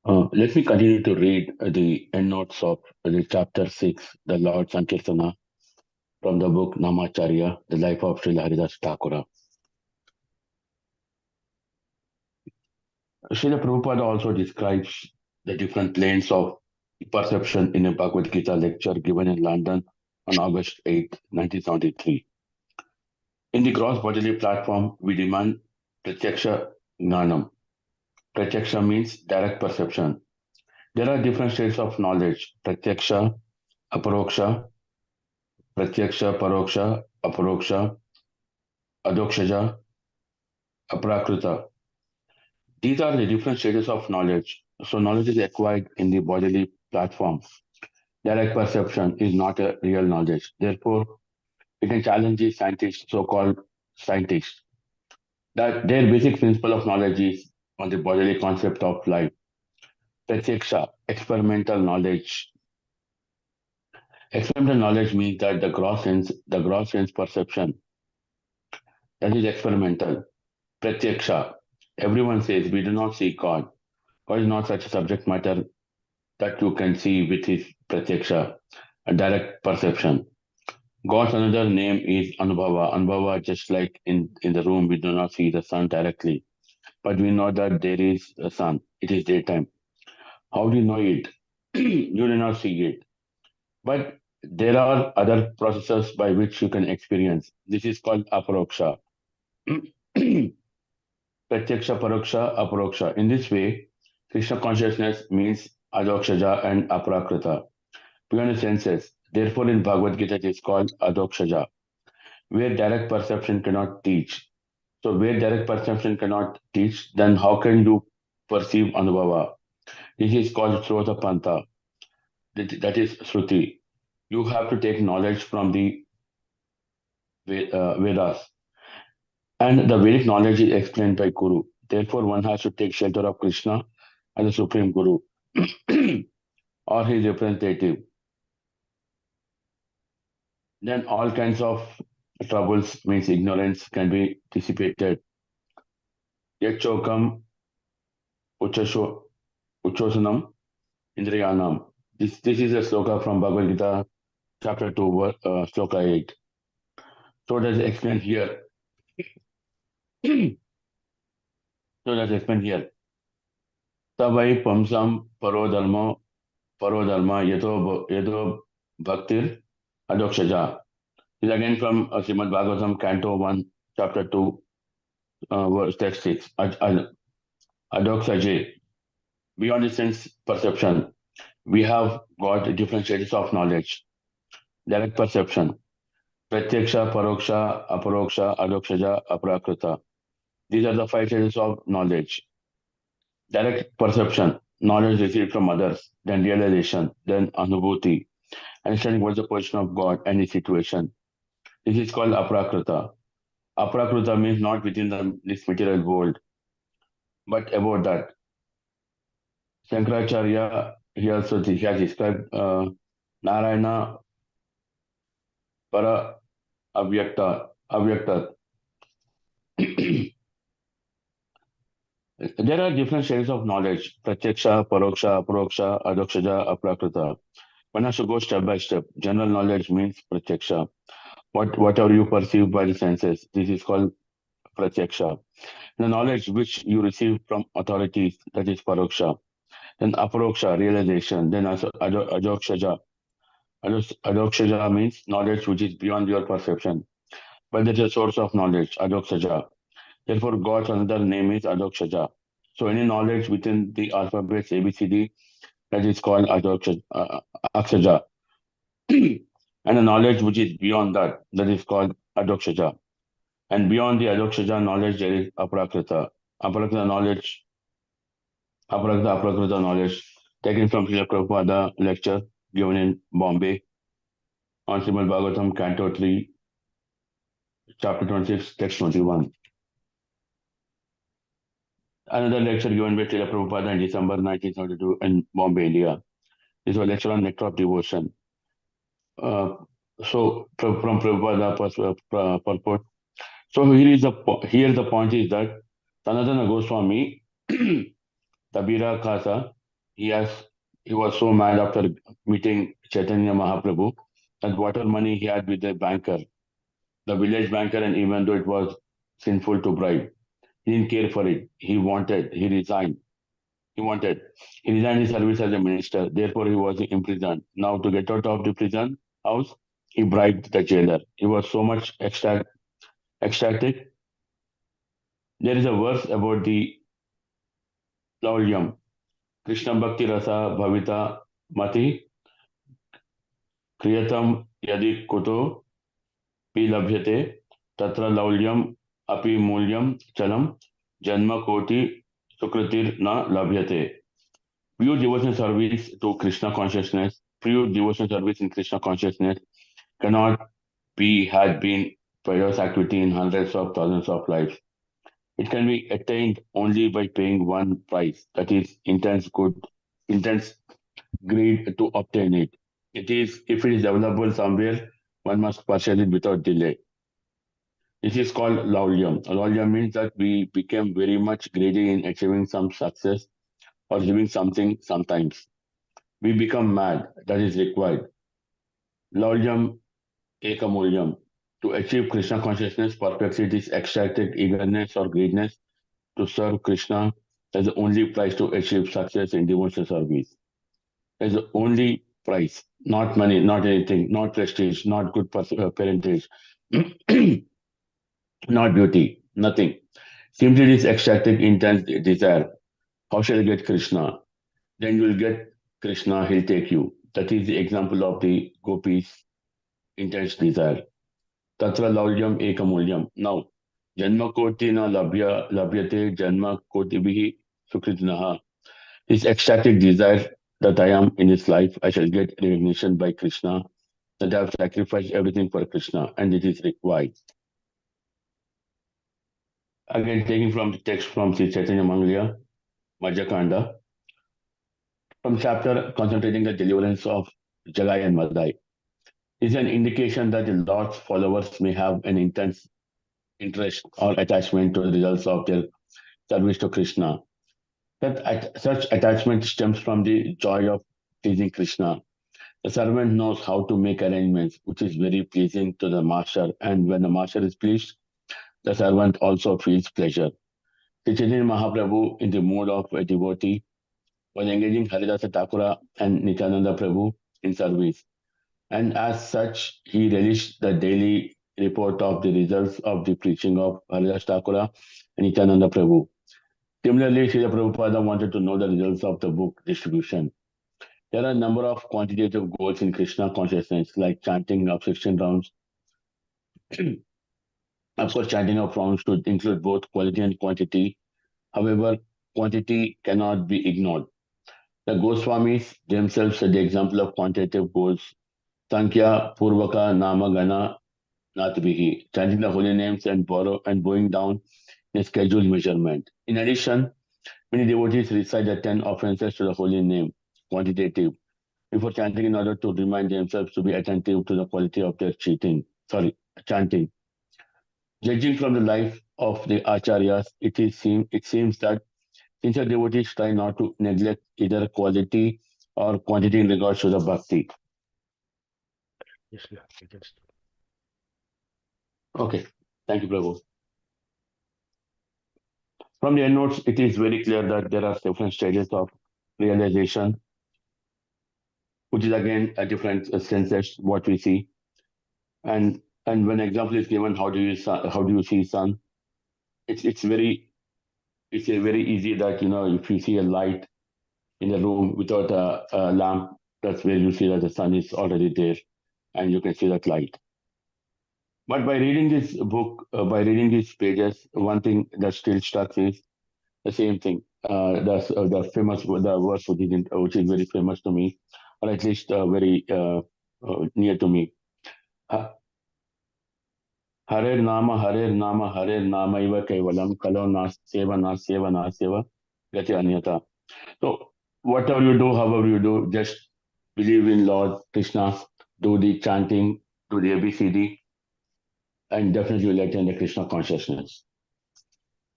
Let me continue to read the endnotes of the chapter 6, the Lord Sankirtana, from the book Namacharya, the life of Srila Haridasa Thakura. Srila Prabhupada also describes the different planes of perception in a Bhagavad Gita lecture given in London on August 8, 1973. In the gross bodily platform, we demand Pratyaksha Gnanam. Pratyaksha means direct perception. There are different states of knowledge: Pratyaksha, Aparoksha, Pratyaksha, Paroksha, Aparoksha, Adokshaja, Aprakrita. These are the different stages of knowledge. So knowledge is acquired in the bodily platform. Direct perception is not a real knowledge. Therefore, it can challenge the scientists, so-called scientists, that their basic principle of knowledge is on the bodily concept of life. Pratyaksha, experimental knowledge. Experimental knowledge means that the gross sense perception, that is experimental. Pratyaksha. Everyone says we do not see God. God is not such a subject matter that you can see with his pratyaksha, a direct perception. God's another name is Anubhava. Anubhava, just like in the room, we do not see the sun directly, but we know that there is a sun. It is daytime. How do you know it? You do not see it. But there are other processes by which you can experience. This is called aparoksha. Pratyaksha, Paroksha, Aparoksha. In this way, Krishna consciousness means Adokshaja and Aprakrita, beyond the senses. Therefore, in Bhagavad Gita, it is called Adokshaja, where direct perception cannot teach. So, where direct perception cannot teach, then how can you perceive Anubhava? This is called Srota Panta, that is Shruti. You have to take knowledge from the Vedas, and the Vedic knowledge is explained by Guru. Therefore, one has to take shelter of Krishna as a supreme Guru or his representative. Then all kinds of troubles means ignorance can be dissipated. Yachokam uchasho uchosanam indriyanam. This is a sloka from Bhagavad Gita, chapter 2, sloka 8. So that's explained here. So that's explained here. Tavai pamsam parodharma yedo bhaktir adokshaja. This is again from Srimad Bhagavatam, Canto 1, chapter 2, verse text 6. Adokshaje. Beyond the sense perception, we have got different stages of knowledge. Direct perception, Pratyaksha, Paroksha, Aparoksha, Adokshaja, Aprakrita. These are the five stages of knowledge. Direct perception, knowledge received from others, then realization, then anubhuti, understanding what's the position of God and his situation. This is called Aprakrita. Aprakrita means not within this material world, but about that. Shankaracharya, he has described Narayana para avyakta. There are different stages of knowledge: pratyaksha, paroksha, aparoksha, adokshaja, aprakrita. One has to go step by step. General knowledge means pratyaksha. Whatever you perceive by the senses, this is called pratyaksha. The knowledge which you receive from authorities, that is paroksha. Then aparoksha, realization. Then also adokshaja. Adokshaja means knowledge which is beyond your perception, but there is a source of knowledge, adokshaja. Therefore, God's another name is adokshaja. So any knowledge within the alphabets ABCD, that is called akshaja. And the knowledge which is beyond that, that is called adokshaja. And beyond the adokshaja knowledge, there is aprakrita. Aprakrita knowledge taken from Srila Prabhupada lecture given in Bombay on Srimad Bhagavatam, Canto 3, chapter 26, text 21. Another lecture given by Srila Prabhupada in December 1972 in Bombay, India. This was a lecture on nectar of devotion. From Prabhupada purport. So here the point is that Sanatana Goswami, Tabira Kasa, He was so mad after meeting Chaitanya Mahaprabhu that whatever money he had with the village banker, and even though it was sinful to bribe, he didn't care for it. He resigned. He wanted. He resigned his service as a minister. Therefore, he was imprisoned. Now, to get out of the prison house, he bribed the jailer. He was so much ecstatic. There is a verse about the Laulyam. Krishna Bhakti Rasa Bhavita Mati Kriyatam Yadi Kuto Pi Labhyate Tatra Laulyam Api Mulyam Chalam Janma Koti Sukritir Na Labhyate. Pure devotional service to Krishna consciousness, pure devotional service in Krishna consciousness cannot had been pious activity in hundreds of thousands of lives. It can be attained only by paying one price, that is intense greed to obtain it. If it is available somewhere, one must purchase it without delay. This is called laulyam. Laulyam means that we become very much greedy in achieving some success or doing something sometimes. We become mad, that is required. Laulyam ekamulyam. To achieve Krishna consciousness perfectly, it is ecstatic eagerness or greediness to serve Krishna as the only price to achieve success in devotional service. As the only price, not money, not anything, not prestige, not good parentage, not beauty, nothing. Simply this ecstatic, intense desire. How shall I get Krishna? Then you will get Krishna, he'll take you. That is the example of the gopis' intense desire. Tatra laulyam ekamulyam. Now, janma koti na labhyate janma koti bihi sukritnaha. His ecstatic desire that I am in his life, I shall get recognition by Krishna, that I have sacrificed everything for Krishna, and it is required. Again, taking from the text from Sri Chaitanya Mangalya, Majakanda, from chapter concentrating the deliverance of Jagai and Madai, is an indication that the Lord's followers may have an intense interest or attachment to the results of their service to Krishna. Such attachment stems from the joy of pleasing Krishna. The servant knows how to make arrangements, which is very pleasing to the master, and when the master is pleased, the servant also feels pleasure. The Chaitanya Mahaprabhu, in the mood of a devotee, was engaging Haridasa Thakura and Nityananda Prabhu in service, and as such, he relished the daily report of the results of the preaching of Haridasa Thakura and Nityananda Prabhu. Similarly, Srila Prabhupada wanted to know the results of the book distribution. There are a number of quantitative goals in Krishna consciousness, like chanting of 16 rounds. Of course, chanting of rounds should include both quality and quantity. However, quantity cannot be ignored. The Goswamis themselves set the example of quantitative goals. Sankhya, Purvaka, Nama, Gana, Natvihi, chanting the holy names and bowing down in a scheduled measurement. In addition, many devotees recite the 10 offenses to the holy name, quantitative, before chanting in order to remind themselves to be attentive to the quality of their chanting. Judging from the life of the acharyas, it seems that sincere devotees try not to neglect either quality or quantity in regards to the bhakti. Yes, yeah, you can start. Okay, thank you, Prabhu. From the endnotes, it is very clear that there are different stages of realization, which is again a different senses what we see. And when example is given, how do you see sun? It's very it's a very easy that if you see a light in a room without a lamp, that's where you see that the sun is already there and you can see that light. But by reading this book, by reading these pages, one thing that still struck is the same thing. The famous the verse which is very famous to me, or at least very near to me. Ha- Harer Nama, Harer Nama Iva Kevalam, Kalo Na Seva, Gati Anyata. So whatever you do, however you do, just believe in Lord Krishna, do the chanting, do the ABCD, and definitely you'll attain the Krishna consciousness.